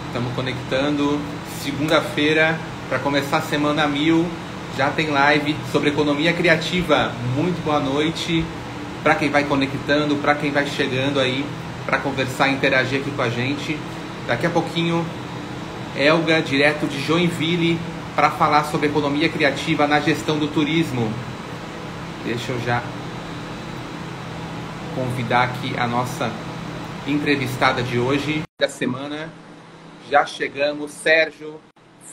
Estamos conectando. Segunda-feira, para começar a semana 1000, já tem live sobre economia criativa. Muito boa noite para quem vai conectando, para quem vai chegando aí para conversar e interagir aqui com a gente. Daqui a pouquinho, Elga, direto de Joinville, para falar sobre economia criativa na gestão do turismo. Deixa eu já convidar aqui a nossa entrevistada de hoje, da semana. Já chegamos, Sérgio,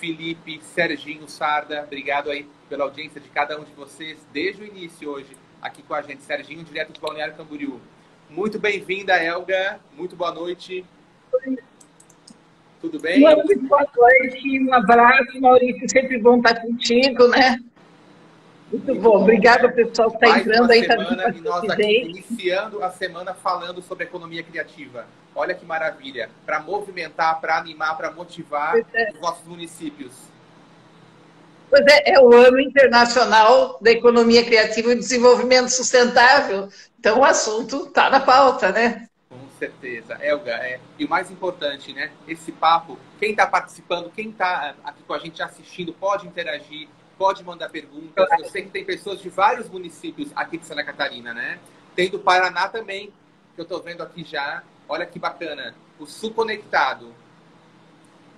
Felipe, Serginho, Sarda, obrigado aí pela audiência de cada um de vocês desde o início hoje aqui com a gente. Serginho, direto de Balneário Camboriú. Muito bem-vinda, Elga, muito boa noite. Tudo bem? Muito boa noite, um abraço, Maurício, sempre bom estar contigo, né? Muito bom, obrigada pessoal que está entrando aí. Semana, e nós aqui iniciando a semana falando sobre economia criativa. Olha que maravilha, para movimentar, para animar, para motivar os nossos municípios. Pois é, é o Ano Internacional da Economia Criativa e Desenvolvimento Sustentável, então o assunto está na pauta, né? Com certeza. Elga, e o mais importante, né? Esse papo, quem está participando, quem está aqui com a gente assistindo, pode interagir, pode mandar perguntas. Eu sei que tem pessoas de vários municípios aqui de Santa Catarina, né? Tem do Paraná também, que eu estou vendo aqui já. Olha que bacana. O Sul Conectado.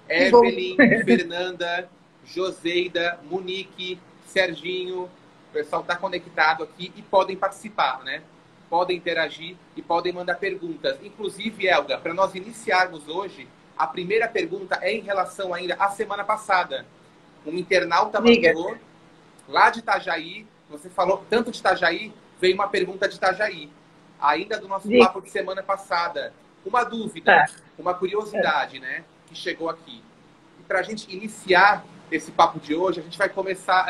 Evelyn, Fernanda, Joseida, Monique, Serginho. O pessoal está conectado aqui e podem participar, né? Podem interagir e podem mandar perguntas. Inclusive, Elga, para nós iniciarmos hoje, a primeira pergunta é em relação ainda à semana passada. Um internauta mandou lá de Itajaí, você falou tanto de Itajaí, veio uma pergunta de Itajaí, ainda do nosso papo de semana passada. Uma dúvida, uma curiosidade, né, que chegou aqui. E para a gente iniciar esse papo de hoje, a gente vai começar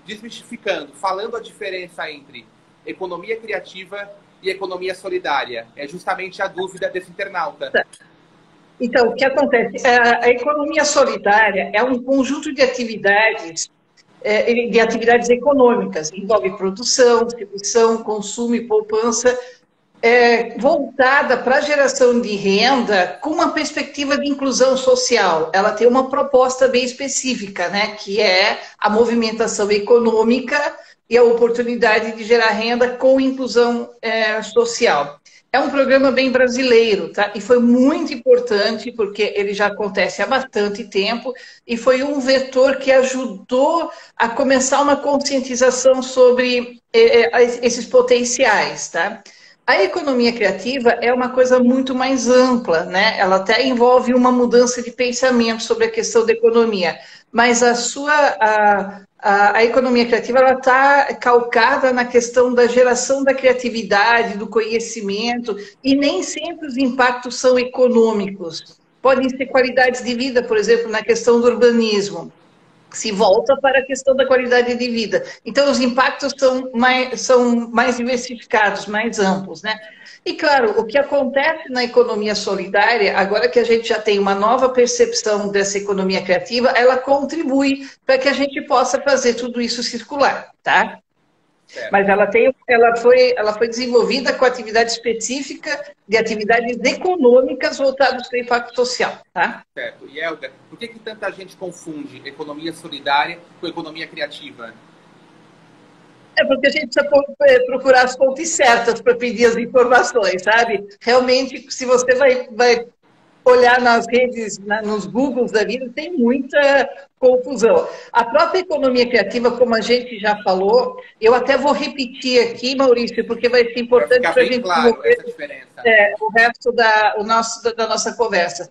desmistificando, falando a diferença entre economia criativa e economia solidária. É justamente a dúvida desse internauta. Então, o que acontece? A economia solidária é um conjunto de atividades econômicas, envolve produção, distribuição, consumo e poupança, voltada para a geração de renda com uma perspectiva de inclusão social. Ela tem uma proposta bem específica, né, que é a movimentação econômica e a oportunidade de gerar renda com inclusão social. É um programa bem brasileiro, tá? E foi muito importante porque ele já acontece há bastante tempo e foi um vetor que ajudou a começar uma conscientização sobre esses potenciais, tá? A economia criativa é uma coisa muito mais ampla, né? Ela até envolve uma mudança de pensamento sobre a questão da economia, mas a economia criativa está calcada na questão da geração da criatividade, do conhecimento, e nem sempre os impactos são econômicos. Podem ser qualidades de vida, por exemplo, na questão do urbanismo. Se volta para a questão da qualidade de vida. Então, os impactos são mais diversificados, mais amplos, né? E, claro, o que acontece na economia solidária, agora que a gente já tem uma nova percepção dessa economia criativa, ela contribui para que a gente possa fazer tudo isso circular, tá? Mas ela foi desenvolvida com atividade específica de atividades econômicas voltadas para o impacto social, tá? Certo. E, Elga, por que tanta gente confunde economia solidária com economia criativa? É porque a gente precisa procurar as fontes certas para pedir as informações, sabe? Realmente, se você vai olhar nas redes, nos Googles da vida, tem muita confusão. A própria economia criativa, como a gente já falou, eu até vou repetir aqui, Maurício, porque vai ser importante para a gente claro essa diferença. O resto da nossa conversa.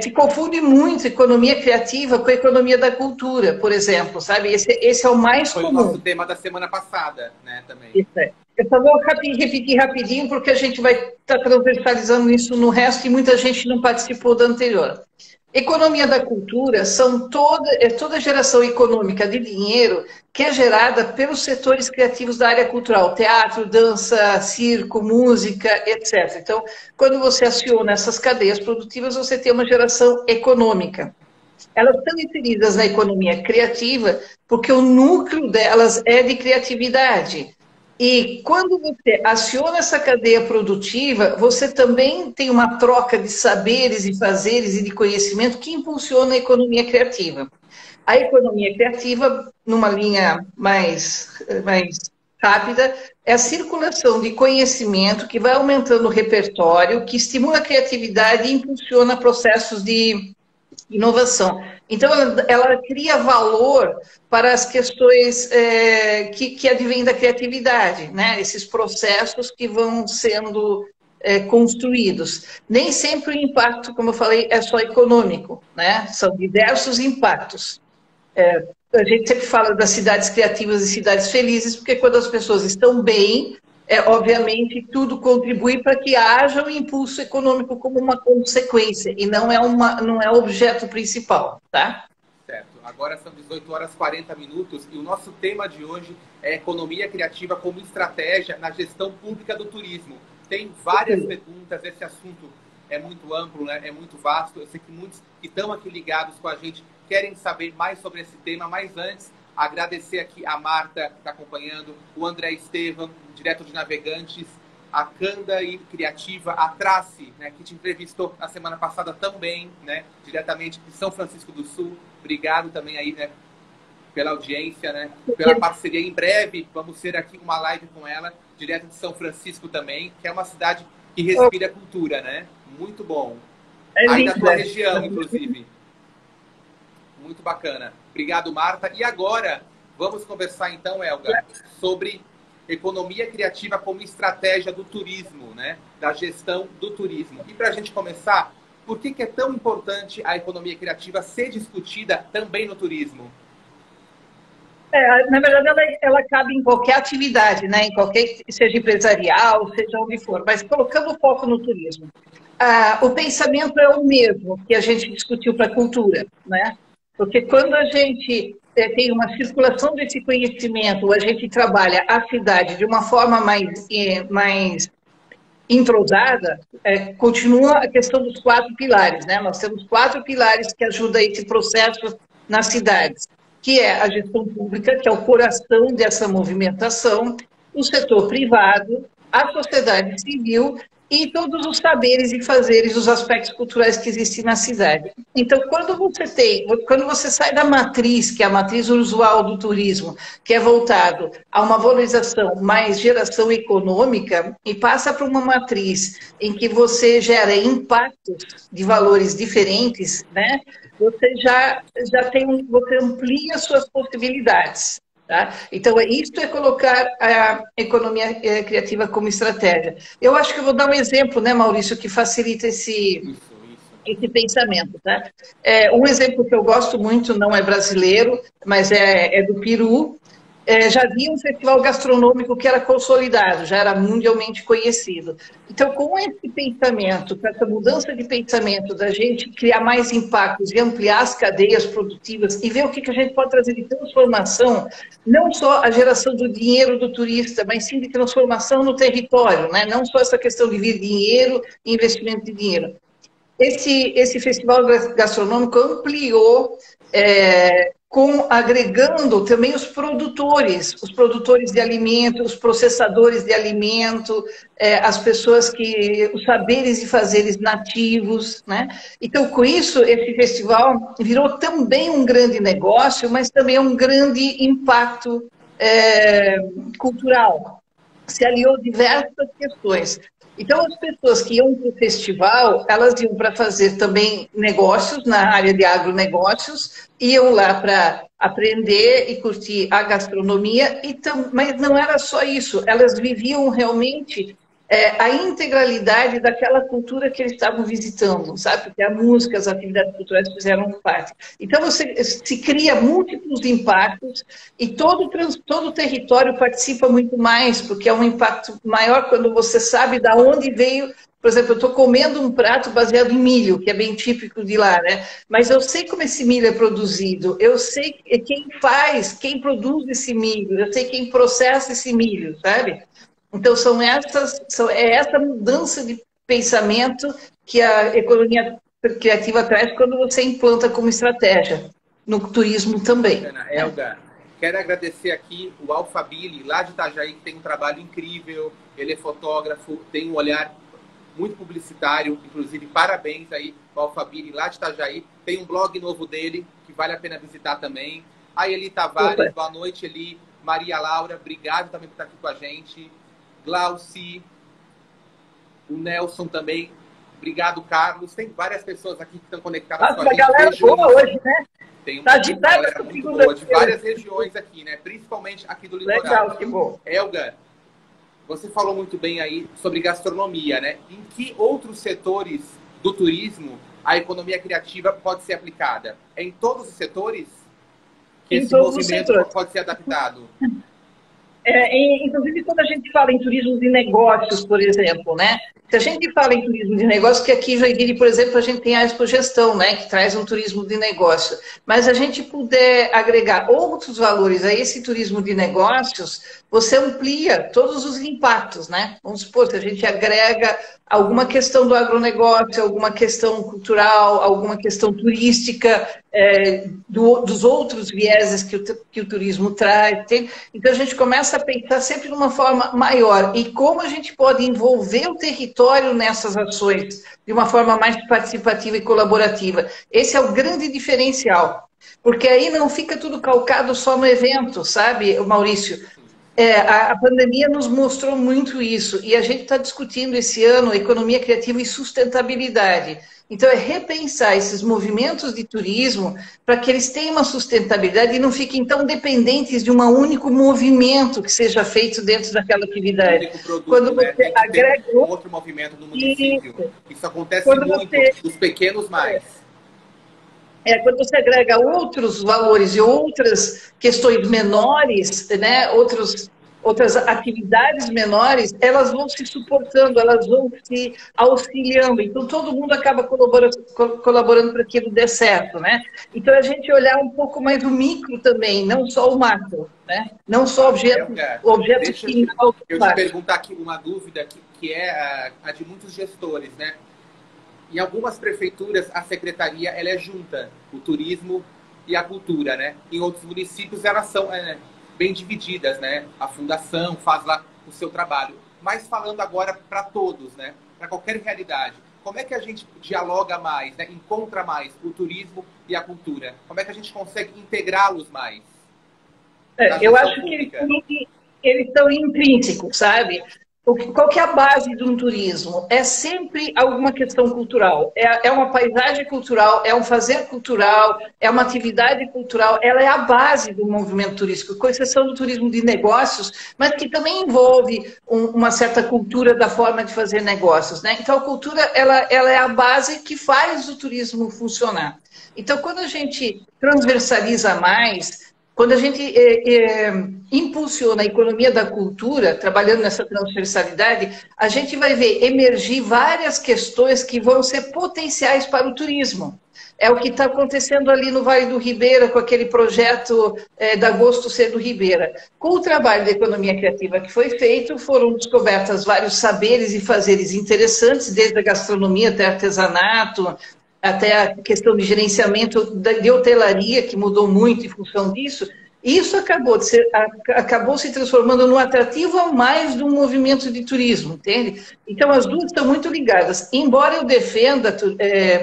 Se confunde muito economia criativa com a economia da cultura, por exemplo, sabe? Esse é o mais comum. Foi o nosso tema da semana passada, né, também. Isso é. Eu só vou repetir rapidinho, porque a gente vai estar transversalizando isso no resto e muita gente não participou da anterior. Economia da cultura são toda geração econômica de dinheiro que é gerada pelos setores criativos da área cultural, teatro, dança, circo, música, etc. Então, quando você aciona essas cadeias produtivas, você tem uma geração econômica. Elas estão inseridas na economia criativa porque o núcleo delas é de criatividade. E quando você aciona essa cadeia produtiva, você também tem uma troca de saberes e fazeres e de conhecimento que impulsiona a economia criativa. A economia criativa, numa linha mais rápida, é a circulação de conhecimento que vai aumentando o repertório, que estimula a criatividade e impulsiona processos de inovação. Então, ela cria valor para as questões que advêm da criatividade, né? Esses processos que vão sendo construídos. Nem sempre o impacto, como eu falei, é só econômico, né? São diversos impactos. A gente sempre fala das cidades criativas e cidades felizes, porque quando as pessoas estão bem, obviamente tudo contribui para que haja um impulso econômico como uma consequência, e não é o objeto principal, tá? Certo. Agora são 18 horas e 40 minutos e o nosso tema de hoje é economia criativa como estratégia na gestão pública do turismo. Tem várias perguntas, esse assunto é muito amplo, né? É muito vasto. Eu sei que muitos que estão aqui ligados com a gente querem saber mais sobre esse tema, mas antes, agradecer aqui a Marta, que está acompanhando, o André Estevam, direto de Navegantes, a Canda e Criativa, a Trace, né, que te entrevistou na semana passada também, né, diretamente de São Francisco do Sul. Obrigado também aí, né, pela audiência, né, pela parceria. Em breve vamos ter aqui uma live com ela, direto de São Francisco também, que é uma cidade que respira cultura, né? Muito bom. Aí da tua região, inclusive. Muito bacana. Obrigado, Marta. E agora, vamos conversar então, Elga, sobre economia criativa como estratégia do turismo, né? Da gestão do turismo. E para a gente começar, por que é tão importante a economia criativa ser discutida também no turismo? Na verdade, ela cabe em qualquer atividade, né? Em qualquer, seja empresarial, seja onde for, mas colocando o foco no turismo. O pensamento é o mesmo que a gente discutiu para a cultura, né? Porque quando a gente tem uma circulação desse conhecimento, a gente trabalha a cidade de uma forma mais entrosada, continua a questão dos 4 pilares, né? Nós temos 4 pilares que ajudam esse processo nas cidades, que é a gestão pública, que é o coração dessa movimentação, o setor privado, a sociedade civil e todos os saberes e fazeres, os aspectos culturais que existem na cidade. Então, quando você sai da matriz, que é a matriz usual do turismo, que é voltado a uma valorização mais geração econômica, e passa para uma matriz em que você gera impactos de valores diferentes, né? Você você amplia suas possibilidades. Tá? Então, isso é colocar a economia criativa como estratégia. Eu acho que eu vou dar um exemplo, né, Maurício, que facilita esse pensamento. Tá? Um exemplo que eu gosto muito, não é brasileiro, mas é do Peru. Já havia um festival gastronômico que era consolidado, já era mundialmente conhecido. Então, com esse pensamento, com essa mudança de pensamento da gente criar mais impactos e ampliar as cadeias produtivas e ver o que a gente pode trazer de transformação, não só a geração do dinheiro do turista, mas sim de transformação no território, né? Não só essa questão de vir dinheiro e investimento de dinheiro. Esse festival gastronômico ampliou, agregando também os produtores de alimento, os processadores de alimento, as pessoas os saberes e fazeres nativos, né? Então, com isso, esse festival virou também um grande negócio, mas também um grande impacto cultural. Se aliou diversas questões. Então, as pessoas que iam para o festival, elas iam para fazer também negócios, na área de agronegócios, iam lá para aprender e curtir a gastronomia, mas não era só isso, elas viviam realmente a integralidade daquela cultura que eles estavam visitando, sabe? Porque a música, as atividades culturais fizeram parte. Então, você se cria múltiplos impactos e todo o território participa muito mais, porque é um impacto maior quando você sabe de onde veio. Por exemplo, eu estou comendo um prato baseado em milho, que é bem típico de lá, né? Mas eu sei como esse milho é produzido, eu sei quem produz esse milho, eu sei quem processa esse milho, sabe? Então, é essa mudança de pensamento que a economia criativa traz quando você implanta como estratégia, no turismo também. Elga, Quero agradecer aqui o Alphabille, lá de Itajaí, que tem um trabalho incrível. Ele é fotógrafo, tem um olhar muito publicitário. Inclusive, parabéns aí ao Alphabille, lá de Itajaí. Tem um blog novo dele, que vale a pena visitar também. A Eli Tavares, boa noite, Eli. Maria Laura, obrigado também por estar aqui com a gente. Glauci, o Nelson também. Obrigado, Carlos. Tem várias pessoas aqui que estão conectadas com a gente. A galera boa hoje, né? Tem uma galera muito boa de várias regiões aqui, né? Principalmente aqui do litoral. Legal, que bom. Elga, você falou muito bem aí sobre gastronomia, né? Em que outros setores do turismo a economia criativa pode ser aplicada? É em todos os setores que esse movimento pode ser adaptado? Inclusive, quando a gente fala em turismo de negócios, por exemplo, né? Se a gente fala em turismo de negócios, que aqui em Joinville, por exemplo, a gente tem a Expogestão, né? Que traz um turismo de negócio. Mas a gente puder agregar outros valores a esse turismo de negócios, você amplia todos os impactos, né? Vamos supor, se a gente agrega alguma questão do agronegócio, alguma questão cultural, alguma questão turística, dos outros vieses que o turismo traz. Então, a gente começa a pensar sempre de uma forma maior. E como a gente pode envolver o território nessas ações de uma forma mais participativa e colaborativa. Esse é o grande diferencial. Porque aí não fica tudo calcado só no evento, sabe, Maurício? A pandemia nos mostrou muito isso, e a gente está discutindo esse ano economia criativa e sustentabilidade. Então, é repensar esses movimentos de turismo para que eles tenham uma sustentabilidade e não fiquem tão dependentes de um único movimento que seja feito dentro daquela atividade. Produto, quando você agrega um outro movimento no município, isso acontece muito, os pequenos mais. Quando você agrega outros valores e outras questões menores, né, outras atividades menores, elas vão se suportando, elas vão se auxiliando. Então, todo mundo acaba colaborando para que aquilo dê certo, né? Então, a gente olhar um pouco mais o micro também, não só o macro, né? Não só o objeto final. Eu te perguntar aqui uma dúvida que é a de muitos gestores, né? Em algumas prefeituras, a secretaria ela é junta, o turismo e a cultura, né? Em outros municípios, elas são bem divididas, né? A fundação faz lá o seu trabalho. Mas falando agora para todos, né? Para qualquer realidade, como é que a gente dialoga mais, né? Encontra mais o turismo e a cultura? Como é que a gente consegue integrá-los mais? Eu acho que eles estão intrínsecos, sabe? Qual que é a base de um turismo? É sempre alguma questão cultural. É uma paisagem cultural, é um fazer cultural, é uma atividade cultural. Ela é a base do movimento turístico, com exceção do turismo de negócios, mas que também envolve uma certa cultura da forma de fazer negócios, né? Então, a cultura ela é a base que faz o turismo funcionar. Então, quando a gente transversaliza mais, quando a gente impulsiona a economia da cultura, trabalhando nessa transversalidade, a gente vai ver emergir várias questões que vão ser potenciais para o turismo. É o que está acontecendo ali no Vale do Ribeira, com aquele projeto da Gosto Cedo Ribeira. Com o trabalho da economia criativa que foi feito, foram descobertas vários saberes e fazeres interessantes, desde a gastronomia até artesanato, até a questão de gerenciamento de hotelaria, que mudou muito em função disso. Isso acabou se transformando num atrativo a mais de um movimento de turismo, entende? Então, as duas estão muito ligadas. Embora eu defenda,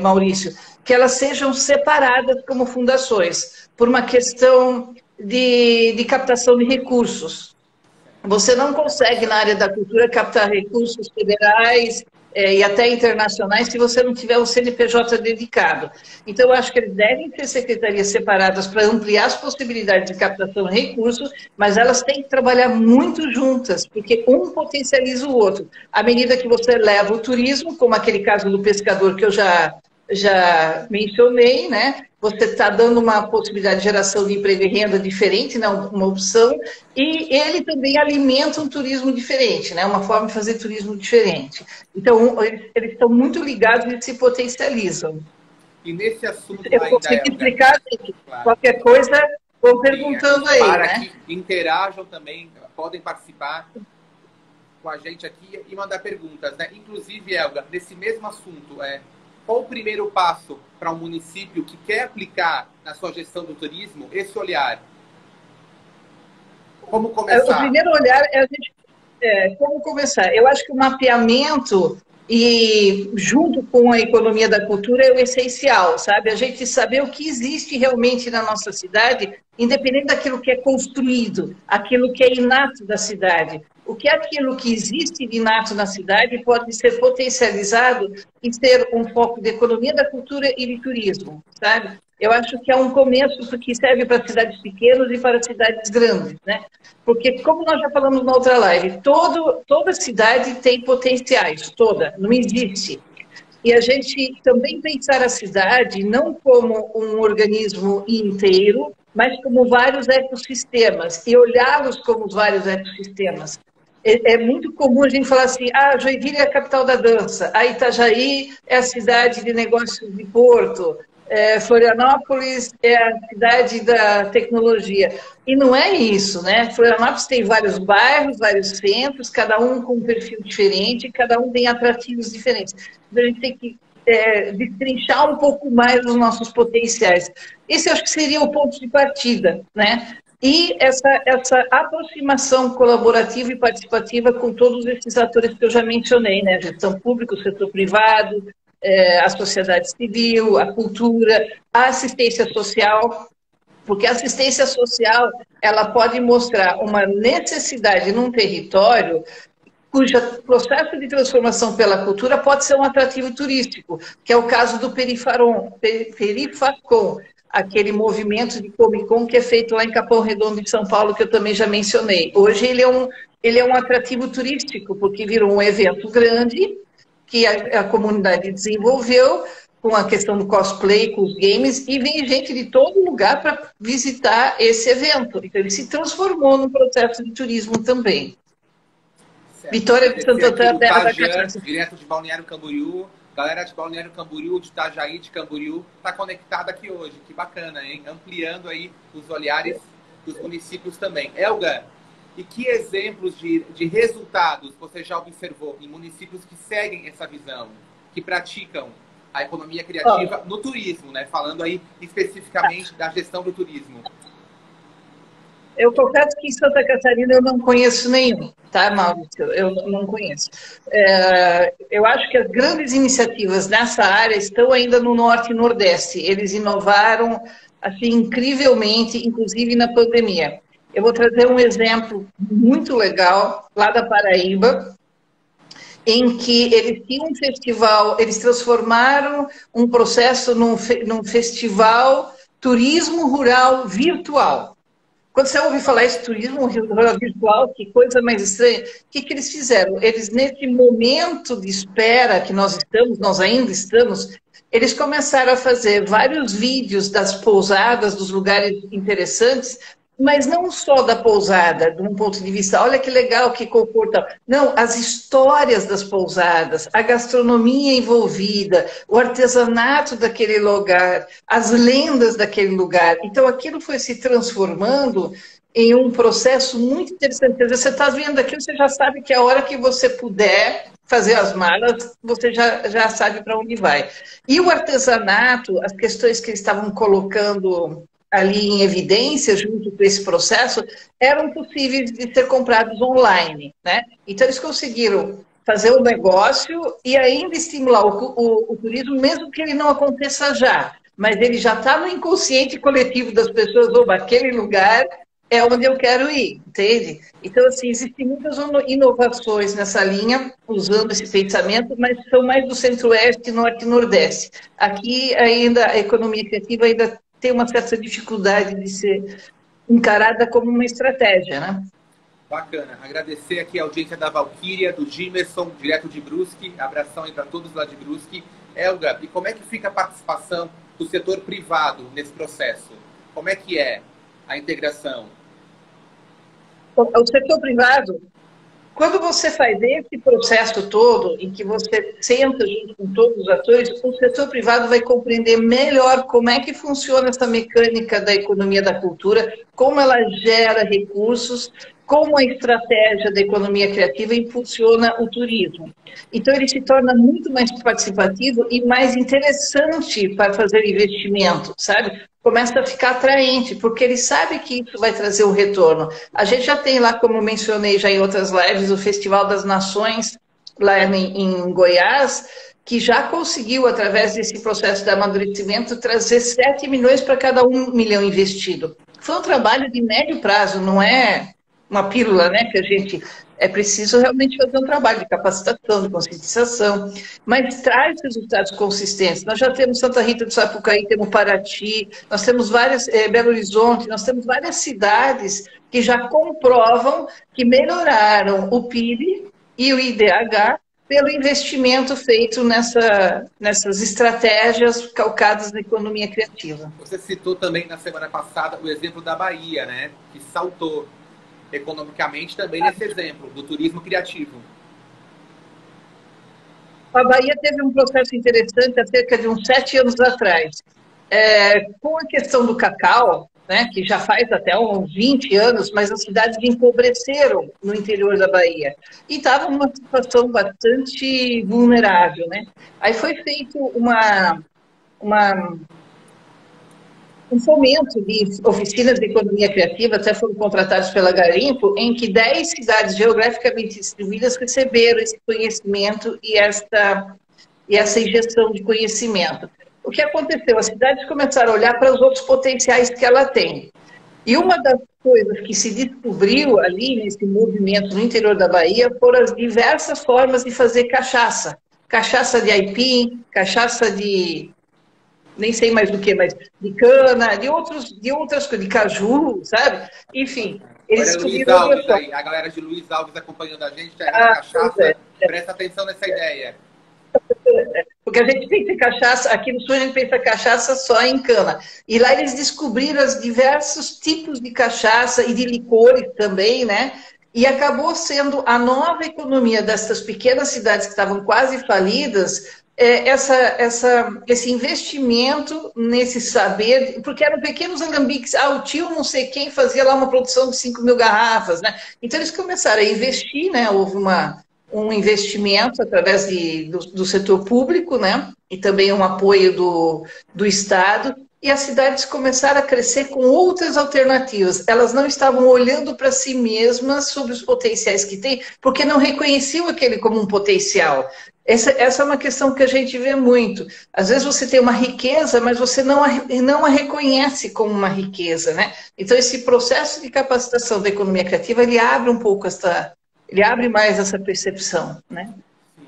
Maurício, que elas sejam separadas como fundações, por uma questão de captação de recursos. Você não consegue, na área da cultura, captar recursos federais e até internacionais se você não tiver um CNPJ dedicado. Então, eu acho que eles devem ter secretarias separadas para ampliar as possibilidades de captação de recursos, mas elas têm que trabalhar muito juntas, porque um potencializa o outro. À medida que você leva o turismo, como aquele caso do pescador que eu já mencionei, né? Você está dando uma possibilidade de geração de emprego e renda diferente, né? Uma opção, e ele também alimenta um turismo diferente, né? Uma forma de fazer turismo diferente. Então, eles estão muito ligados e se potencializam. E nesse assunto eu consigo explicar, claro. Qualquer coisa, vão perguntando aí, para né? que interajam também, podem participar com a gente aqui e mandar perguntas, né? Inclusive, Elga, nesse mesmo assunto, qual o primeiro passo para um município que quer aplicar na sua gestão do turismo esse olhar? Como começar? O primeiro olhar é a gente... como começar? Eu acho que o mapeamento e junto com a economia da cultura é o essencial, sabe? A gente saber o que existe realmente na nossa cidade, independente daquilo que é construído, aquilo que é inato da cidade. O que é aquilo que existe de inato na cidade pode ser potencializado e ser um foco de economia da cultura e de turismo, sabe? Eu acho que é um começo porque serve para cidades pequenas e para cidades grandes, né? Porque, como nós já falamos na outra live, toda cidade tem potenciais, toda, não existe. E a gente também pensar a cidade não como um organismo inteiro, mas como vários ecossistemas, e olhá-los como vários ecossistemas. É muito comum a gente falar assim, Joinville é a capital da dança, a Itajaí é a cidade de negócios de Porto, Florianópolis é a cidade da tecnologia. E não é isso, né? Florianópolis tem vários bairros, vários centros, cada um com um perfil diferente, cada um tem atrativos diferentes. Então a gente tem que destrinchar um pouco mais os nossos potenciais. Esse eu acho que seria o ponto de partida, né? E essa aproximação colaborativa e participativa com todos esses atores que eu já mencionei, né? Gestão pública, o setor privado, a sociedade civil, a cultura, a assistência social, porque a assistência social ela pode mostrar uma necessidade num território cujo processo de transformação pela cultura pode ser um atrativo turístico, que é o caso do Perifacon, aquele movimento de Comic Con que é feito lá em Capão Redondo, de São Paulo, que eu também já mencionei. Hoje ele é um atrativo turístico, porque virou um evento grande, que a comunidade desenvolveu com a questão do cosplay, com os games, e vem gente de todo lugar para visitar esse evento. Então, ele se transformou num processo de turismo também. Certo. Vitória de Santo Antônio, terra da Cachaça. Direto de Balneário Camboriú. Galera de Balneário Camboriú, de Itajaí, de Camboriú, está conectada aqui hoje. Que bacana, hein? Ampliando aí os olhares dos municípios também. Elga, e que exemplos de resultados você já observou em municípios que seguem essa visão, que praticam a economia criativa no turismo, né? Falando aí especificamente da gestão do turismo. Eu confesso que em Santa Catarina eu não conheço nenhum, tá, Maurício? Eu não conheço. Eu acho que as grandes iniciativas nessa área estão ainda no Norte e Nordeste. Eles inovaram assim, incrivelmente, inclusive na pandemia. Eu vou trazer um exemplo muito legal lá da Paraíba, em que eles tinham um festival, eles transformaram um processo num festival turismo rural virtual. Quando você ouve falar esse turismo rural virtual, que coisa mais estranha, o que eles fizeram? Eles, nesse momento de espera que nós ainda estamos, eles começaram a fazer vários vídeos das pousadas, dos lugares interessantes, mas não só da pousada, de um ponto de vista, olha que legal, que conforto. Não, as histórias das pousadas, a gastronomia envolvida, o artesanato daquele lugar, as lendas daquele lugar. Então, aquilo foi se transformando em um processo muito interessante. Você está vendo aquilo, você já sabe que a hora que você puder fazer as malas, você já sabe para onde vai. E o artesanato, as questões que eles estavam colocando ali em evidência, junto com esse processo, eram possíveis de ser comprados online, né? Então, eles conseguiram fazer o negócio e ainda estimular o turismo, mesmo que ele não aconteça já, mas ele já está no inconsciente coletivo das pessoas, aquele lugar é onde eu quero ir, entende? Então, assim, existem muitas inovações nessa linha, usando esse pensamento, mas são mais do Centro-Oeste, Norte e Nordeste. Aqui, ainda, a economia criativa ainda tem uma certa dificuldade de ser encarada como uma estratégia, né? Bacana. Agradecer aqui a audiência da Valquíria, do Gimerson, direto de Brusque. Abração aí para todos lá de Brusque. Elga, e como é que fica a participação do setor privado nesse processo? Como é que é a integração? O setor privado, quando você faz esse processo todo, em que você senta junto com todos os atores, o setor privado vai compreender melhor como é que funciona essa mecânica da economia da cultura, como ela gera recursos, como a estratégia da economia criativa impulsiona o turismo. Então, ele se torna muito mais participativo e mais interessante para fazer investimento, sabe? começa a ficar atraente, porque ele sabe que isso vai trazer um retorno. A gente já tem lá, como mencionei já em outras lives, o Festival das Nações, lá em Goiás, que já conseguiu, através desse processo de amadurecimento, trazer 7 milhões para cada 1 milhão investido. Foi um trabalho de médio prazo, não é uma pílula, né, que a gente... É preciso realmente fazer um trabalho de capacitação, de conscientização, mas traz resultados consistentes. Nós já temos Santa Rita do Sapucaí, temos Paraty, nós temos várias, Belo Horizonte, nós temos várias cidades que já comprovam que melhoraram o PIB e o IDH pelo investimento feito nessas estratégias calcadas na economia criativa. Você citou também na semana passada o exemplo da Bahia, né, que saltou economicamente também nesse exemplo do turismo criativo. A Bahia teve um processo interessante há cerca de uns 7 anos atrás. Com a questão do cacau, né, que já faz até uns 20 anos, mas as cidades empobreceram no interior da Bahia. E estavam numa situação bastante vulnerável, né? Aí foi feito um fomento de oficinas de economia criativa, até foram contratados pela Garimpo, em que 10 cidades geograficamente distribuídas receberam esse conhecimento e essa injeção de conhecimento. O que aconteceu? As cidades começaram a olhar para os outros potenciais que ela tem. E uma das coisas que se descobriu ali nesse movimento no interior da Bahia foram as diversas formas de fazer cachaça. Cachaça de aipim, cachaça de... nem sei mais do que, mas de cana, de outras coisas, de caju, sabe? Enfim, eles descobriram... Luiz Alves aí, a galera de Luiz Alves acompanhando a gente, cachaça, presta atenção nessa ideia. Porque a gente pensa em cachaça, aqui no sul a gente pensa cachaça só em cana. E lá eles descobriram os diversos tipos de cachaça e de licores também, né? E acabou sendo a nova economia dessas pequenas cidades que estavam quase falidas, esse investimento nesse saber, porque eram pequenos alambiques, o tio não sei quem fazia lá uma produção de 5 mil garrafas, né? Então eles começaram a investir, né? Houve um investimento através do setor público, né? E também um apoio do Estado, e as cidades começaram a crescer com outras alternativas. Elas não estavam olhando para si mesmas sobre os potenciais que têm, porque não reconheciam aquele como um potencial. Essa é uma questão que a gente vê muito. Às vezes você tem uma riqueza, mas você não a reconhece como uma riqueza, né? Então, esse processo de capacitação da economia criativa, ele abre um pouco ele abre mais essa percepção, né? Sim.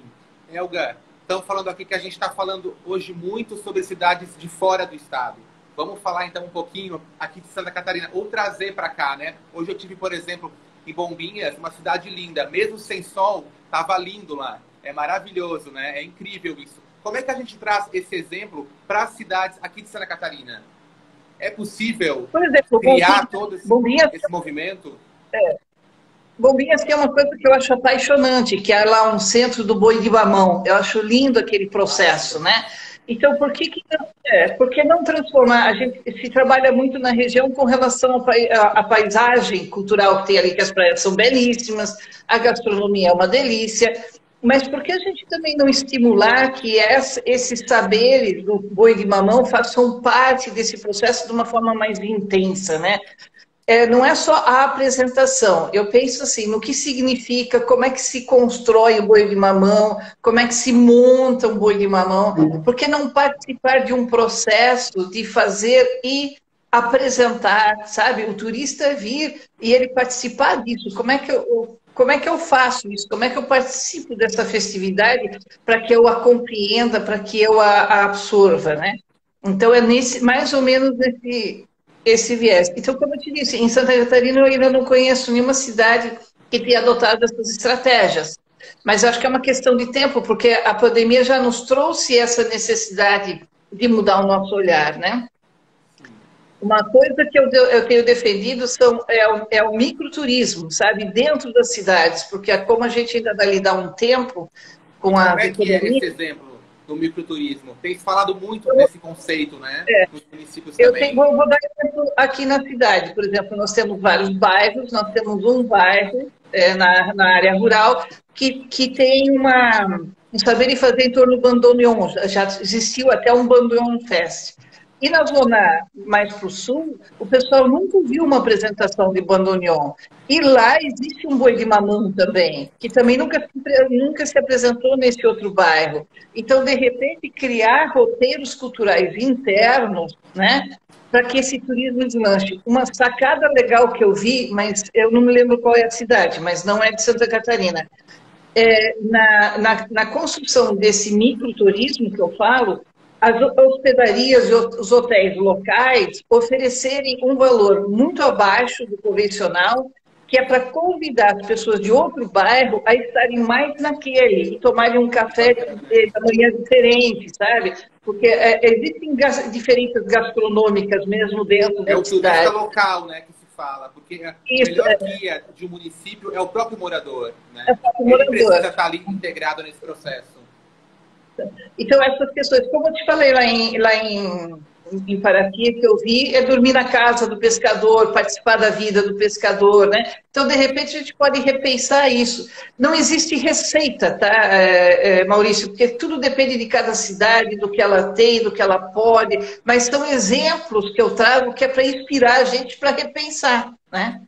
Elga, estamos falando aqui que a gente está falando hoje muito sobre cidades de fora do estado. Vamos falar então um pouquinho aqui de Santa Catarina, ou trazer para cá, né? Hoje eu tive, por exemplo, em Bombinhas, uma cidade linda. Mesmo sem sol, estava lindo lá. É maravilhoso, né? É incrível isso. Como é que a gente traz esse exemplo para as cidades aqui de Santa Catarina? É possível, por exemplo, criar todo esse movimento? Bombinhas que é uma coisa que eu acho apaixonante, que é lá um centro do boi de mamão. Eu acho lindo aquele processo, né? Então, por que não transformar? A gente se trabalha muito na região com relação à paisagem cultural que tem ali, que as praias são belíssimas, a gastronomia é uma delícia, mas por que a gente também não estimular que esses saberes do boi de mamão façam parte desse processo de uma forma mais intensa, né? Não é só a apresentação. Eu penso assim, no que significa, como é que se constrói o boi de mamão, como é que se monta um boi de mamão, por que não participar de um processo de fazer e apresentar, sabe? O turista vir e ele participar disso. Como é que eu faço isso? Como é que eu participo dessa festividade para que eu a compreenda, para que eu a absorva, né? Então, mais ou menos esse viés. Então, como eu te disse, em Santa Catarina eu ainda não conheço nenhuma cidade que tenha adotado essas estratégias. Mas acho que é uma questão de tempo, porque a pandemia já nos trouxe essa necessidade de mudar o nosso olhar, né? Uma coisa que eu tenho defendido é o microturismo, sabe? Dentro das cidades, porque como a gente ainda vai lidar um tempo com a... Como é que é esse exemplo do microturismo? Tem falado muito desse conceito, né? Nos municípios também. Vou dar exemplo aqui na cidade. Por exemplo, nós temos vários bairros, nós temos um bairro na área rural que tem um saber e fazer em torno do bandoneon. Já existiu até um bandoneon fest. E na zona mais para o sul, o pessoal nunca viu uma apresentação de bandoneon. E lá existe um boi de mamão também, que também nunca se apresentou nesse outro bairro. Então, de repente, criar roteiros culturais internos, né, para que esse turismo deslanche. Uma sacada legal que eu vi, mas eu não me lembro qual é a cidade, mas não é de Santa Catarina. Na construção desse microturismo que eu falo, as hospedarias e os hotéis locais oferecerem um valor muito abaixo do convencional, que é para convidar as pessoas de outro bairro a estarem mais naquele e tomarem um café da manhã diferente, sabe? Porque existem diferenças gastronômicas mesmo dentro da cidade. É o turista local, né, que se fala, porque o melhor guia de um município é o próprio morador, né? É o próprio Ele morador. precisa estar ali integrado nesse processo. Então, essas questões, como eu te falei lá em Paraty, que eu vi, é dormir na casa do pescador, participar da vida do pescador, né? Então, de repente, a gente pode repensar isso. Não existe receita, tá, Maurício? Porque tudo depende de cada cidade, do que ela tem, do que ela pode, mas são exemplos que eu trago que é para inspirar a gente para repensar, né?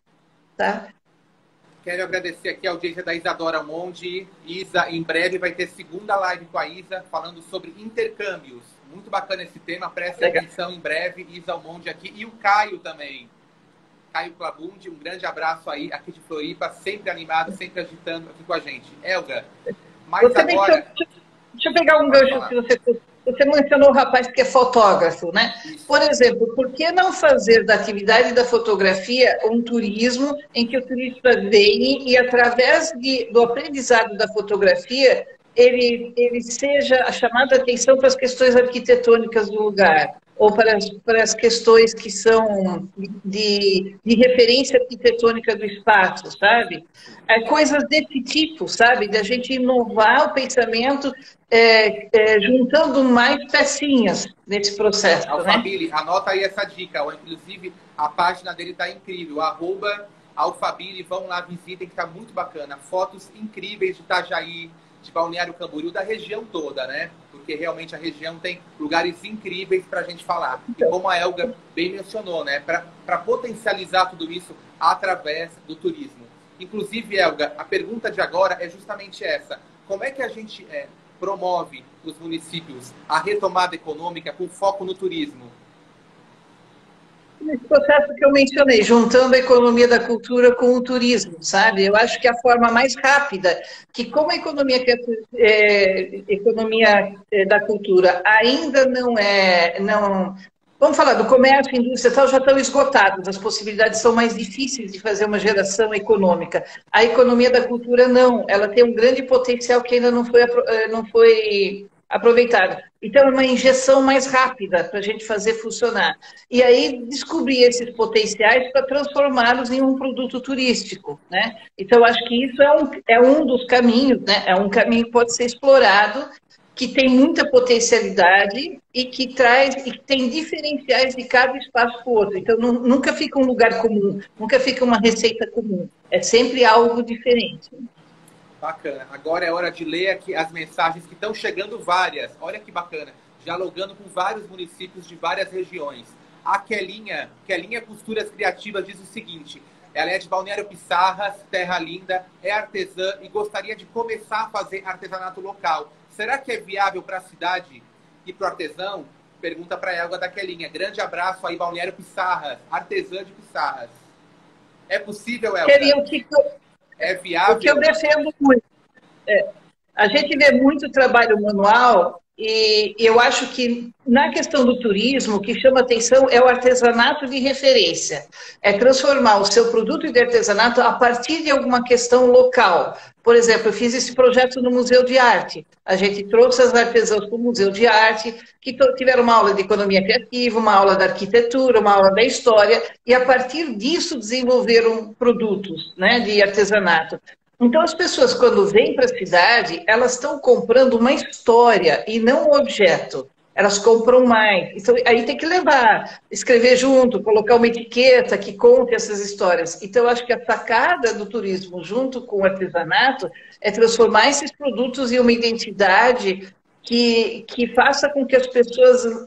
Tá? Quero agradecer aqui a audiência da Isadora Monte. Isa, em breve vai ter segunda live com a Isa, falando sobre intercâmbios. Muito bacana esse tema, preste atenção em breve. Isa Almonde aqui e o Caio também. Caio Clabundi, um grande abraço aí, aqui de Floripa, sempre animado, sempre agitando aqui com a gente. Elga, mas agora... Deixa eu pegar um gancho que você mencionou o rapaz que é fotógrafo, né? Isso. Por exemplo, por que não fazer da atividade da fotografia um turismo em que o turista vem e, através do aprendizado da fotografia, ele seja chamado a atenção para as questões arquitetônicas do lugar, ou para as questões que são de referência arquitetônica do espaço, sabe? Coisas desse tipo, sabe? Da gente inovar o pensamento juntando mais pecinhas nesse processo. Alphabille, né? Anota aí essa dica. Inclusive, a página dele está incrível. @Alphabille, vão lá, visitem, que está muito bacana. Fotos incríveis de Itajaí, de Balneário Camboriú, da região toda, né? Porque realmente a região tem lugares incríveis para a gente falar. E como a Elga bem mencionou, né? Para potencializar tudo isso através do turismo. Inclusive, Elga, a pergunta de agora é justamente essa. Como é que a gente promove os municípios a retomada econômica com foco no turismo? Esse processo que eu mencionei, juntando a economia da cultura com o turismo, sabe? Eu acho que a forma mais rápida, que como a economia da cultura ainda não... Vamos falar do comércio, indústria e tal, já estão esgotados, as possibilidades são mais difíceis de fazer uma geração econômica. A economia da cultura não, ela tem um grande potencial que ainda não foi aproveitado. Então, é uma injeção mais rápida para a gente fazer funcionar. E aí, descobrir esses potenciais para transformá-los em um produto turístico, né? Então, acho que isso é um dos caminhos, né? É um caminho que pode ser explorado, que tem muita potencialidade e que tem diferenciais de cada espaço para o outro. Então, nunca fica um lugar comum, nunca fica uma receita comum. É sempre algo diferente. Bacana. Agora é hora de ler aqui as mensagens que estão chegando várias. Olha que bacana. Dialogando com vários municípios de várias regiões. A Kelinha Costuras Criativas diz o seguinte: ela é de Balneário Pissarras, terra linda, é artesã e gostaria de começar a fazer artesanato local. Será que é viável para a cidade e para o artesão? Pergunta para a Elga da Kelinha. Grande abraço aí, Balneário Pissarras, artesã de Pissarras. É possível, Elga? É viável? O que eu defendo muito. A gente vê muito trabalho manual e eu acho que na questão do turismo, o que chama atenção é o artesanato de referência. É transformar o seu produto de artesanato a partir de alguma questão local. Por exemplo, eu fiz esse projeto no Museu de Arte. A gente trouxe as artesãs para o Museu de Arte, que tiveram uma aula de economia criativa, uma aula da arquitetura, uma aula da história, e a partir disso desenvolveram produtos, né, de artesanato. Então, as pessoas, quando vêm para a cidade, elas estão comprando uma história e não um objeto. Elas compram mais. Então, aí tem que levar, escrever junto, colocar uma etiqueta que conte essas histórias. Então, eu acho que a sacada do turismo, junto com o artesanato, é transformar esses produtos em uma identidade que faça com que as pessoas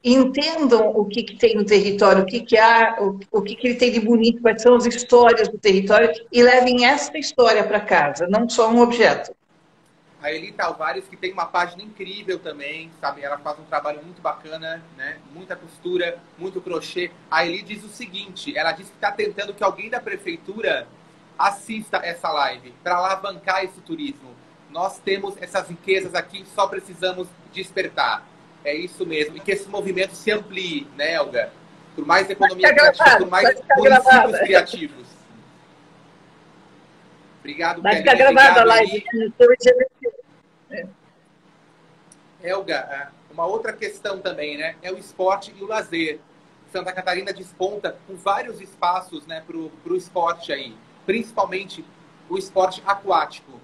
entendam o que tem no território, o que ele tem de bonito, quais são as histórias do território, e levem essa história para casa, não só um objeto. A Eli Tavares, que tem uma página incrível também, sabe? Ela faz um trabalho muito bacana, né? Muita costura, muito crochê. A Eli diz o seguinte, ela diz que está tentando que alguém da prefeitura assista essa live para alavancar esse turismo. Nós temos essas riquezas aqui, só precisamos despertar. É isso mesmo. E que esse movimento se amplie, né, Elga? Por mais economia criativa, por mais municípios criativos. Obrigado, Vai ficar gravada a live. Elga, uma outra questão também, né? É o esporte e o lazer. Santa Catarina desponta com vários espaços, né, para o esporte aí. Principalmente o esporte aquático.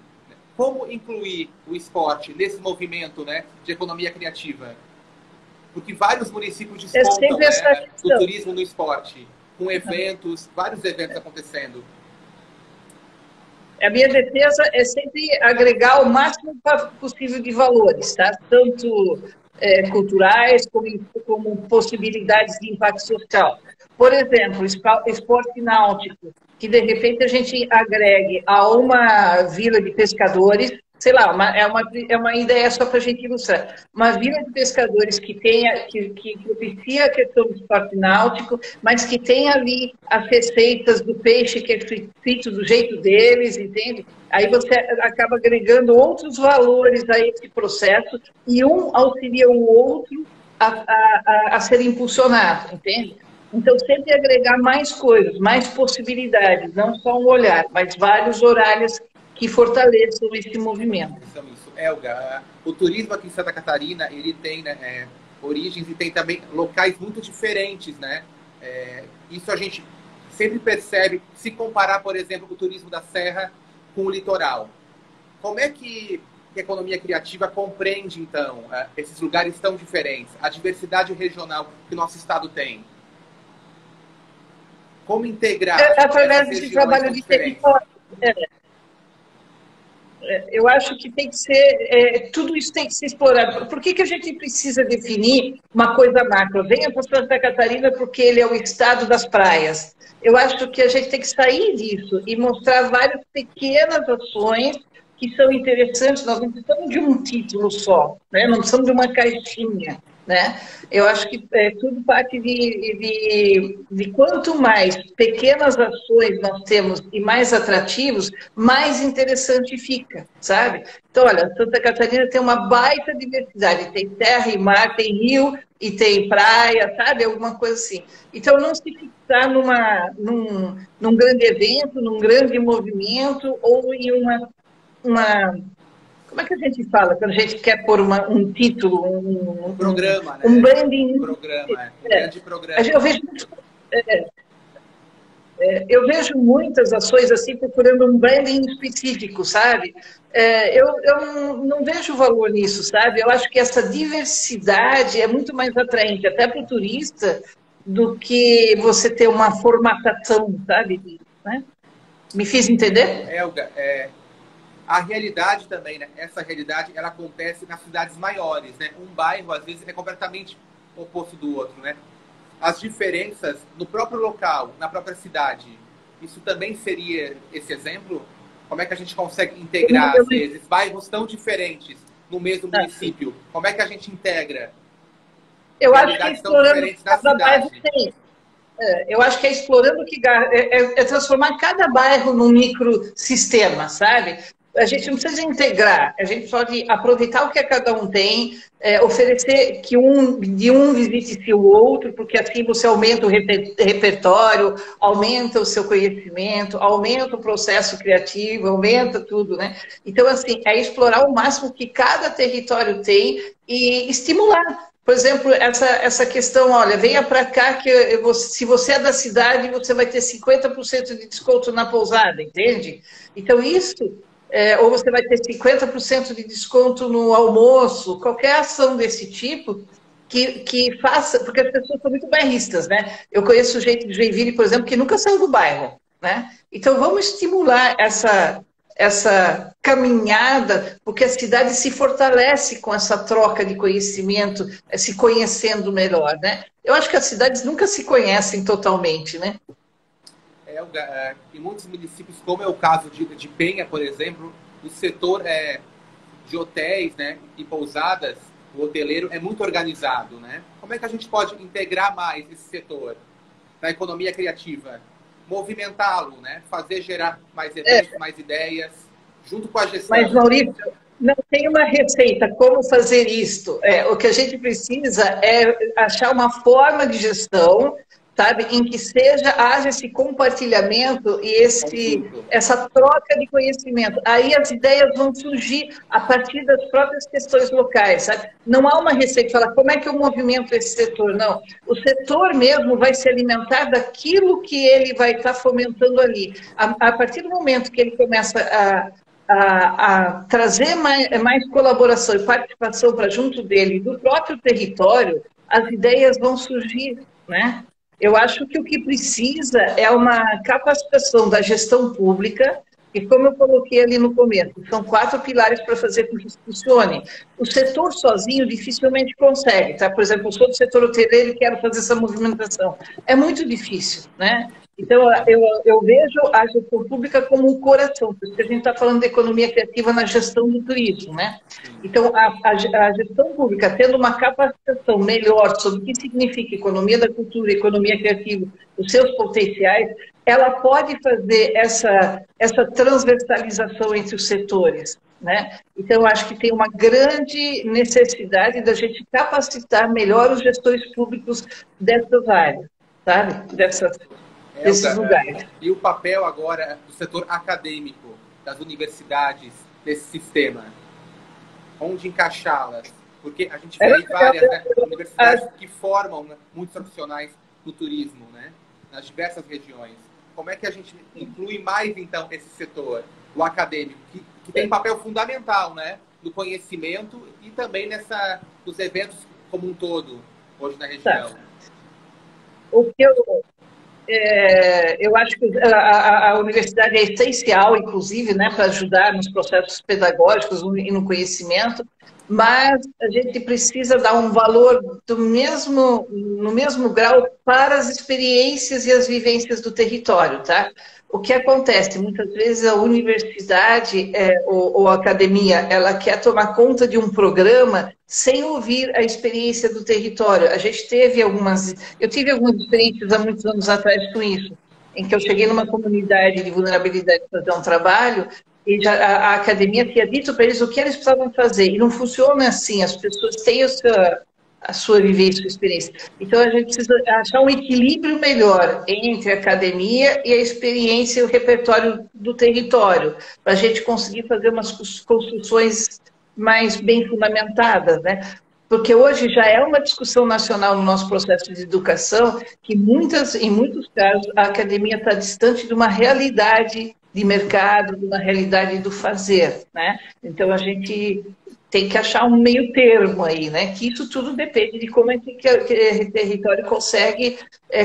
Como incluir o esporte nesse movimento, né, de economia criativa? Porque vários municípios despontam, né, o turismo no esporte, com eventos, vários eventos acontecendo. A minha defesa é sempre agregar o máximo possível de valores, tá? Tanto culturais como possibilidades de impacto social. Por exemplo, esporte náutico, que de repente a gente agregue a uma vila de pescadores, sei lá, é uma ideia só para a gente ilustrar. Uma vila de pescadores que propicia a questão do esporte náutico, mas que tem ali as receitas do peixe que é frito do jeito deles, entende? Aí você acaba agregando outros valores a esse processo e um auxilia o outro a ser impulsionado, entende? Então, sempre agregar mais coisas, mais possibilidades, não só um olhar, mas vários horários que fortaleçam esse movimento. Isso. Elga, o turismo aqui em Santa Catarina, ele tem, né, origens e tem também locais muito diferentes, né? Isso a gente sempre percebe, se comparar, por exemplo, o turismo da Serra com o litoral. Como é que a economia criativa compreende, então, esses lugares tão diferentes, a diversidade regional que o nosso estado tem? Como integrar através desse trabalho de território. Eu acho que tem que ser, tudo isso tem que ser explorado. Por que a gente precisa definir uma coisa macro? Venha para Santa Catarina porque ele é o estado das praias. Eu acho que a gente tem que sair disso e mostrar várias pequenas ações que são interessantes. Nós não precisamos de um título só, né? Não precisamos de uma caixinha, né? Eu acho que tudo parte de quanto mais pequenas ações nós temos e mais atrativos, mais interessante fica, sabe? Então, olha, Santa Catarina tem uma baita diversidade, tem terra e mar, tem rio e tem praia, sabe? Alguma coisa assim. Então, não se fixar num grande evento, num grande movimento ou em uma como é que a gente fala quando a gente quer pôr um título, um programa, né? Um branding. Um grande programa. Eu vejo muitas ações assim procurando um branding específico, sabe? Eu não vejo valor nisso, sabe? Eu acho que essa diversidade é muito mais atraente até para o turista do que você ter uma formatação, sabe? Né? Me fiz entender? Elga, a realidade também, né? Essa realidade, ela acontece nas cidades maiores, né? Um bairro, às vezes, é completamente oposto do outro, né? As diferenças no próprio local, na própria cidade, isso também seria esse exemplo? Como é que a gente consegue integrar, às vezes, bairros tão diferentes no mesmo município? Como é que a gente integra? Eu acho que explorando cada bairro tem. Eu acho que explorando transformar cada bairro num microsistema, sabe? A gente não precisa integrar, a gente pode aproveitar o que cada um tem, oferecer que de um visite-se o outro, porque assim você aumenta o repertório, aumenta o seu conhecimento, aumenta o processo criativo, aumenta tudo, né? Então, assim, é explorar o máximo que cada território tem e estimular. Por exemplo, essa questão, olha, venha para cá que se você é da cidade, você vai ter 50% de desconto na pousada, entende? Então, isso... ou você vai ter 50% de desconto no almoço, qualquer ação desse tipo que faça, porque as pessoas são muito bairristas, né? Eu conheço gente de Joinville, por exemplo, que nunca saiu do bairro, né? Então, vamos estimular essa caminhada, porque a cidade se fortalece com essa troca de conhecimento, se conhecendo melhor, né? Eu acho que as cidades nunca se conhecem totalmente, né? Em muitos municípios, como é o caso de Penha, por exemplo, o setor de hotéis, né, e pousadas, o hoteleiro é muito organizado, né? Como é que a gente pode integrar mais esse setor na economia criativa? Movimentá-lo, né? Fazer gerar mais eventos, mais ideias, junto com a gestão. Mas, Maurício, não tem uma receita como fazer isto. O que a gente precisa é achar uma forma de gestão, sabe, em que haja esse compartilhamento e essa troca de conhecimento. Aí as ideias vão surgir a partir das próprias questões locais, sabe? Não há uma receita que fala como é que eu movimento esse setor, não. O setor mesmo vai se alimentar daquilo que ele vai estar fomentando ali. A partir do momento que ele começa a trazer mais colaboração e participação para junto dele, do próprio território, as ideias vão surgir, né? Eu acho que o que precisa é uma capacitação da gestão pública, e como eu coloquei ali no começo, são 4 pilares para fazer com que isso funcione. O setor sozinho dificilmente consegue, tá? Por exemplo, eu sou do setor hoteleiro e quero fazer essa movimentação. É muito difícil, né? Então, eu vejo a gestão pública como um coração, porque a gente está falando de economia criativa na gestão do turismo, né? Então, a gestão pública, tendo uma capacitação melhor sobre o que significa economia da cultura, economia criativa, os seus potenciais, ela pode fazer essa transversalização entre os setores, né? Então, eu acho que tem uma grande necessidade da gente capacitar melhor os gestores públicos dessas áreas, sabe? Desses lugares. E o papel agora do setor acadêmico, das universidades, desse sistema? Onde encaixá-las? Porque a gente vê várias universidades que formam, né, muitos profissionais do turismo, né, nas diversas regiões. Como é que a gente inclui mais, então, esse setor, o acadêmico, que tem um papel fundamental, né, no conhecimento e também nos eventos como um todo, hoje na região? O que eu acho que a universidade é essencial, inclusive, né, para ajudar nos processos pedagógicos e no conhecimento, mas a gente precisa dar um valor no mesmo grau para as experiências e as vivências do território, tá? O que acontece? Muitas vezes a universidade ou a academia, ela quer tomar conta de um programa sem ouvir a experiência do território. Eu tive algumas experiências há muitos anos atrás com isso, em que eu cheguei numa comunidade de vulnerabilidade para fazer um trabalho e a academia tinha dito para eles o que eles precisavam fazer. E não funciona assim, as pessoas têm a sua vivência, a sua experiência. Então, a gente precisa achar um equilíbrio melhor entre a academia e a experiência e o repertório do território, para a gente conseguir fazer umas construções mais bem fundamentadas, né? Porque hoje já é uma discussão nacional no nosso processo de educação que, em muitos casos, a academia está distante de uma realidade de mercado, de uma realidade do fazer, né? Então, a gente tem que achar um meio termo aí, né? Que isso tudo depende de como é que o território consegue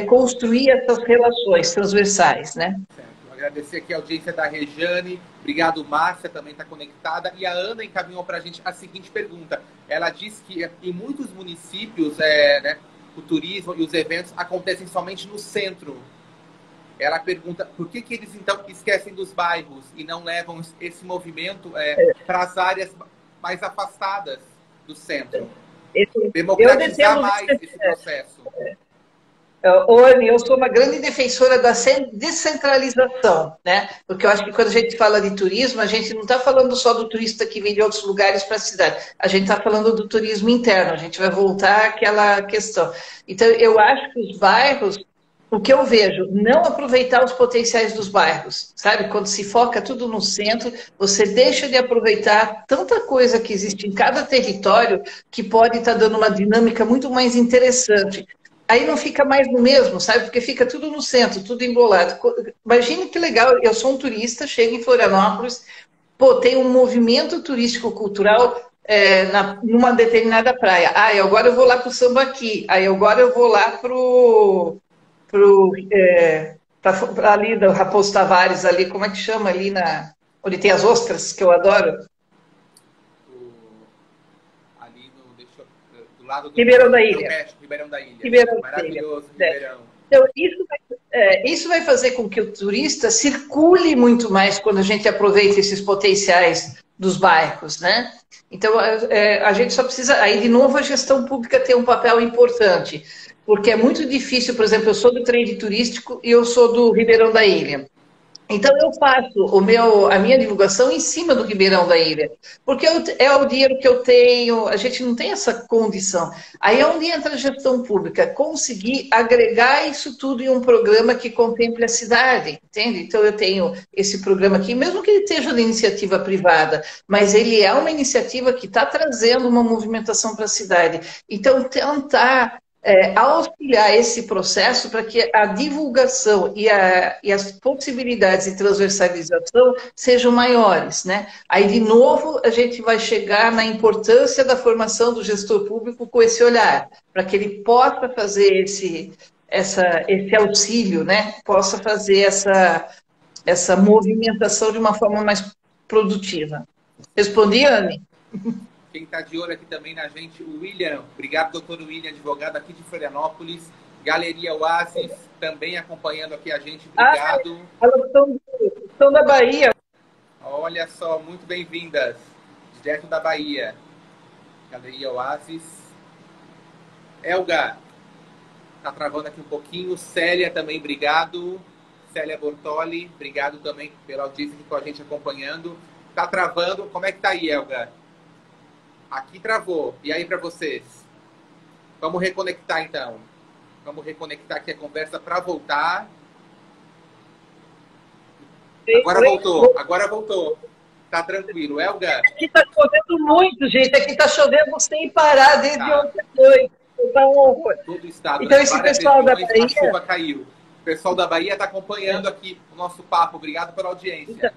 construir essas relações transversais, né? Certo. Agradecer aqui a audiência da Rejane. Obrigado, Márcia, também está conectada. E a Ana encaminhou para a gente a seguinte pergunta. Ela diz que em muitos municípios, né, o turismo e os eventos acontecem somente no centro. Ela pergunta por que eles, então, esquecem dos bairros e não levam esse movimento para as áreas mais afastadas do centro. Democratizar mais esse processo. Oni, eu sou uma grande defensora da descentralização, né? Porque eu acho que quando a gente fala de turismo, a gente não está falando só do turista que vem de outros lugares para a cidade, a gente está falando do turismo interno, a gente vai voltar àquela questão. Então, eu acho que os bairros, o que eu vejo, não aproveitar os potenciais dos bairros, sabe? Quando se foca tudo no centro, você deixa de aproveitar tanta coisa que existe em cada território que pode estar dando uma dinâmica muito mais interessante. Aí não fica mais no mesmo, sabe? Porque fica tudo no centro, tudo embolado. Imagine que legal, eu sou um turista, chego em Florianópolis, tem um movimento turístico-cultural numa determinada praia. Agora eu vou lá para o Sambaqui, agora eu vou lá ali do Raposo Tavares, ali, como é que chama ali onde tem as ostras, que eu adoro. Ali do lado do Ribeirão da Ilha. México, Ribeirão da Ilha. Ribeirão Maravilhoso, da Ilha. Ribeirão. Então, isso vai fazer com que o turista circule muito mais quando a gente aproveita esses potenciais dos bairros, né? Então, a gente só precisa... Aí, de novo, a gestão pública tem um papel importante, porque é muito difícil, por exemplo, eu sou do trade turístico e eu sou do Ribeirão da Ilha. Então, eu faço a minha divulgação em cima do Ribeirão da Ilha, porque é o dinheiro que eu tenho, a gente não tem essa condição. Aí é onde entra a gestão pública, conseguir agregar isso tudo em um programa que contemple a cidade, entende? Então, eu tenho esse programa aqui, mesmo que ele seja de iniciativa privada, mas ele é uma iniciativa que está trazendo uma movimentação para a cidade. Então, tentar... auxiliar esse processo para que a divulgação e as possibilidades de transversalização sejam maiores, né? Aí, de novo, a gente vai chegar na importância da formação do gestor público com esse olhar, para que ele possa fazer esse auxílio, né? Possa fazer essa movimentação de uma forma mais produtiva. Respondi, Anne? Quem está de olho aqui também na gente, o William. Obrigado, doutor William, advogado aqui de Florianópolis. Galeria Oasis, também acompanhando aqui a gente. Obrigado. Elas são da Bahia. Olha só, muito bem-vindas. Direto da Bahia. Galeria Oasis. Elga, está travando aqui um pouquinho. Célia também, obrigado. Célia Bortoli, obrigado também pela audiência aqui com a gente acompanhando. Está travando. Como é que está aí, Elga? Aqui travou. E aí para vocês? Vamos reconectar então. Vamos reconectar aqui a conversa para voltar. Agora voltou. Agora voltou. Tá tranquilo. Elga? Aqui tá chovendo muito, gente. Aqui tá chovendo sem parar desde ontem à noite. Tá um horror. Todo o estado. Então esse pessoal da Bahia... A chuva caiu. O pessoal da Bahia está acompanhando aqui o nosso papo. Obrigado pela audiência.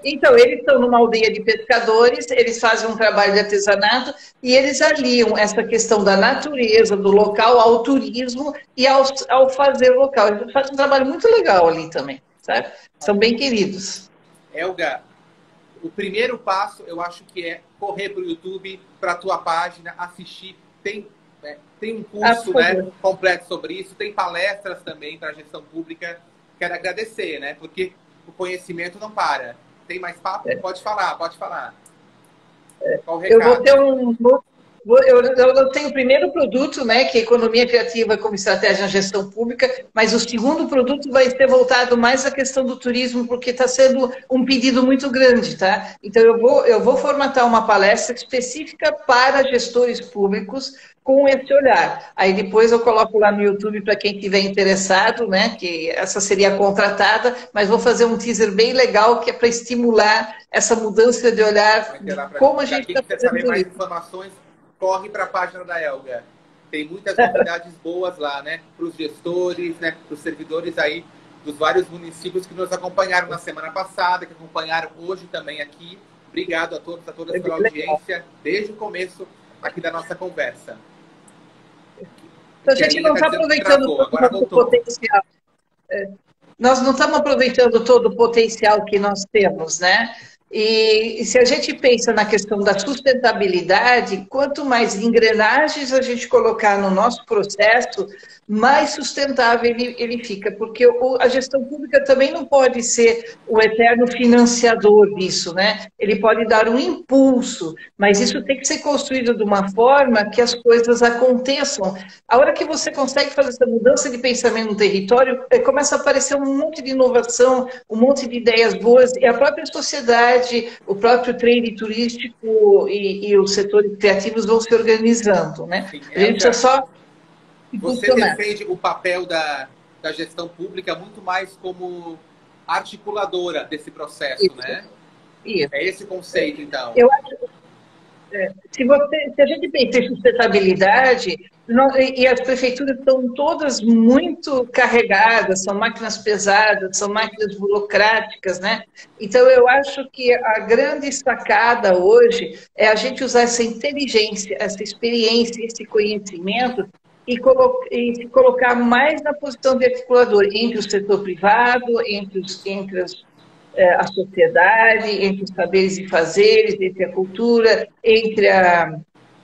Então, eles estão numa aldeia de pescadores, eles fazem um trabalho de artesanato e eles aliam essa questão da natureza, do local, ao turismo e ao fazer local. Eles fazem um trabalho muito legal ali também, sabe? São bem queridos. Elga, o primeiro passo, eu acho que é correr para o YouTube, para a tua página, assistir. Tem um curso completo sobre isso, tem palestras também para a gestão pública. Quero agradecer, né? Porque o conhecimento não para. Tem mais papo? Pode falar, pode falar. Qual o recado? Eu vou ter eu tenho o primeiro produto, né, que é Economia Criativa como Estratégia na Gestão Pública, mas o segundo produto vai ser voltado mais à questão do turismo, porque está sendo um pedido muito grande, tá? Então, eu vou formatar uma palestra específica para gestores públicos com esse olhar. Aí depois eu coloco lá no YouTube para quem estiver interessado, né, que essa seria contratada, mas vou fazer um teaser bem legal que é para estimular essa mudança de olhar, como a gente está fazendo saber mais informações, corre para a página da Elga. Tem muitas novidades boas lá, né? Para os gestores, né? Para os servidores aí dos vários municípios que nos acompanharam na semana passada, que acompanharam hoje também aqui. Obrigado a todos, a todas pela audiência, desde o começo aqui da nossa conversa. Então, a gente não está aproveitando todo o potencial. Nós não estamos aproveitando todo o potencial que nós temos, né? E se a gente pensa na questão da sustentabilidade, quanto mais engrenagens a gente colocar no nosso processo, mais sustentável ele fica, porque a gestão pública também não pode ser o eterno financiador disso, né? Ele pode dar um impulso, mas isso tem que ser construído de uma forma que as coisas aconteçam. A hora que você consegue fazer essa mudança de pensamento no território, começa a aparecer um monte de inovação, um monte de ideias boas, e a própria sociedade, o próprio trade turístico e os setores criativos vão se organizando, né? Sim, a gente precisa só... Você defende o papel da gestão pública muito mais como articuladora desse processo, isso, né? Isso. É esse conceito, então. Eu acho, se a gente pensa em sustentabilidade, e as prefeituras estão todas muito carregadas, são máquinas pesadas, são máquinas burocráticas, né? Então, eu acho que a grande sacada hoje é a gente usar essa inteligência, essa experiência, esse conhecimento e se colocar mais na posição de articulador entre o setor privado, entre a sociedade, entre os saberes e fazeres, entre a cultura, entre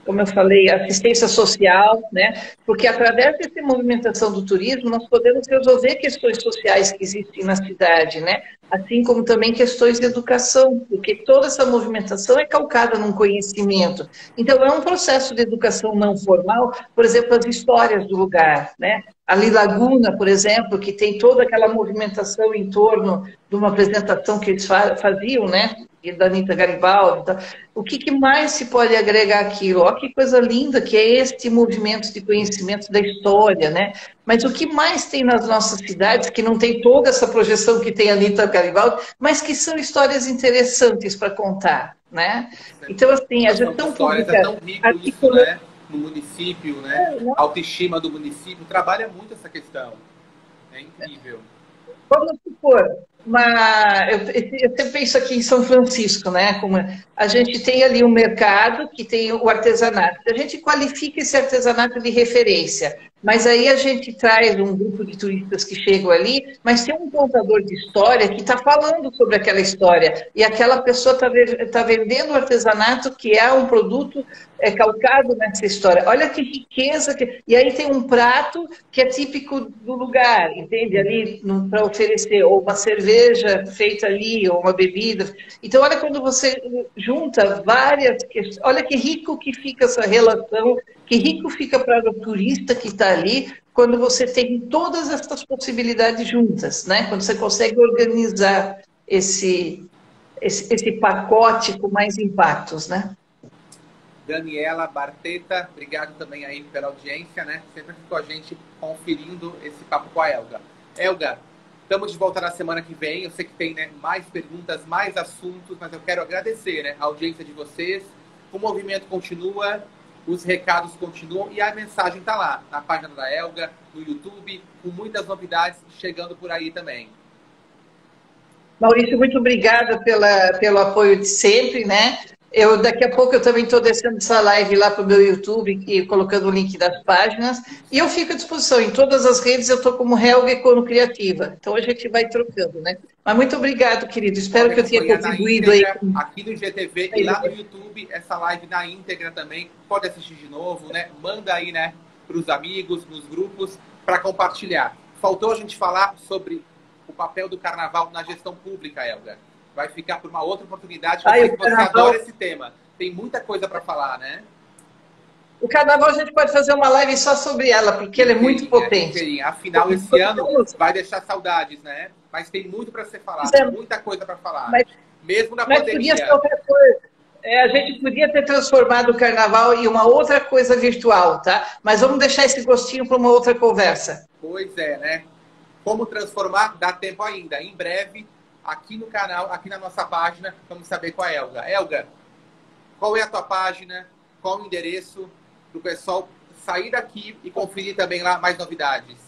como eu falei, a assistência social, né? Porque através dessa movimentação do turismo nós podemos resolver questões sociais que existem na cidade, né? Assim como também questões de educação, porque toda essa movimentação é calcada num conhecimento. Então é um processo de educação não formal, por exemplo, as histórias do lugar, né? Ali Laguna, por exemplo, que tem toda aquela movimentação em torno de uma apresentação que eles faziam, né? E da Anita Garibaldi. Então, o que mais se pode agregar aquilo? Olha que coisa linda que é este movimento de conhecimento da história, né? Mas o que mais tem nas nossas cidades, que não tem toda essa projeção que tem a Anita Garibaldi, mas que são histórias interessantes para contar, né? Então, assim, a gestão pública... É tão rico isso, né? No município, né? A autoestima do município trabalha muito essa questão. É incrível. Vamos supor, eu sempre penso aqui em São Francisco, né? Como a gente tem ali um mercado que tem o artesanato. A gente qualifica esse artesanato de referência, mas aí a gente traz um grupo de turistas que chegam ali, mas tem um contador de história que está falando sobre aquela história, e aquela pessoa está vendendo o artesanato que é um produto calcado nessa história. Olha que riqueza! E aí tem um prato que é típico do lugar, entende? Ali para oferecer, ou uma cerveja feita ali, ou uma bebida. Então, olha quando você junta várias questões, olha que rico que fica essa relação, que rico fica para o turista que está ali, quando você tem todas essas possibilidades juntas, né? Quando você consegue organizar esse pacote com mais impactos, né? Daniela Barteta, obrigado também aí pela audiência, né? Sempre aqui com a gente conferindo esse papo com a Elga. Elga, estamos de volta na semana que vem. Eu sei que tem, né, mais perguntas, mais assuntos, mas eu quero agradecer, né, a audiência de vocês. O movimento continua, os recados continuam e a mensagem está lá, na página da Elga, no YouTube, com muitas novidades chegando por aí também. Maurício, muito obrigada pelo apoio de sempre, né? Daqui a pouco eu também estou descendo essa live lá para o meu YouTube e colocando o link das páginas. E eu fico à disposição. Em todas as redes eu estou como Helga Econo Criativa. Então a gente vai trocando, né? Mas muito obrigado, querido. Espero que eu tenha contribuído aí. Aqui no IGTV e lá no YouTube, essa live na íntegra também. Pode assistir de novo, né? Manda aí, né? Para os amigos, nos grupos, para compartilhar. Faltou a gente falar sobre o papel do carnaval na gestão pública, Elga. Vai ficar por uma outra oportunidade. Eu sei que você adora esse tema. Tem muita coisa para falar, né? O carnaval a gente pode fazer uma live só sobre ela, porque ele é muito potente. Afinal, esse ano vai deixar saudades, né? Mas tem muito para ser falado, muita coisa para falar. Mesmo na pandemia. Podia ser outra coisa. A gente podia ter transformado o carnaval em uma outra coisa virtual, tá? Mas vamos deixar esse gostinho para uma outra conversa. Pois é, né? Como transformar? Dá tempo ainda. Em breve, aqui no canal, aqui na nossa página, vamos saber com a Elga. Elga, qual é a tua página? Qual o endereço para o pessoal sair daqui e conferir também lá mais novidades?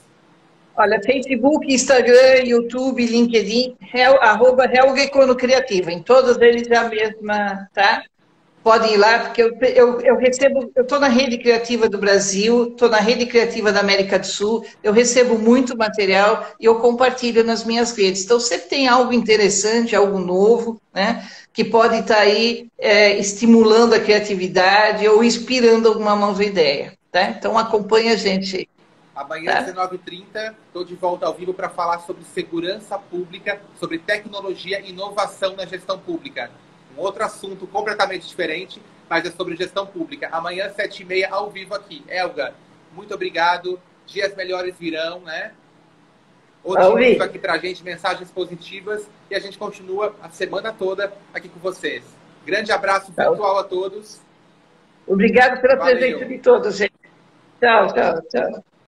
Olha, Facebook, Instagram, YouTube, LinkedIn, @Helga Econo Criativa. Em todos eles é a mesma, tá? Podem ir lá, porque eu recebo, eu estou na rede criativa do Brasil, estou na rede criativa da América do Sul, eu recebo muito material e eu compartilho nas minhas redes. Então, sempre tem algo interessante, algo novo, né, que pode estar aí estimulando a criatividade ou inspirando alguma nova ideia. Tá? Então, acompanha a gente. Amanhã, às 19h30, estou de volta ao vivo para falar sobre segurança pública, sobre tecnologia e inovação na gestão pública. Um outro assunto completamente diferente, mas é sobre gestão pública. Amanhã, 7h30, ao vivo aqui. Elga, muito obrigado. Dias melhores virão, né? Otimismo aqui pra gente, mensagens positivas. E a gente continua a semana toda aqui com vocês. Grande abraço virtual a todos. Obrigado pela presença de todos, gente. Tchau, tchau, tchau.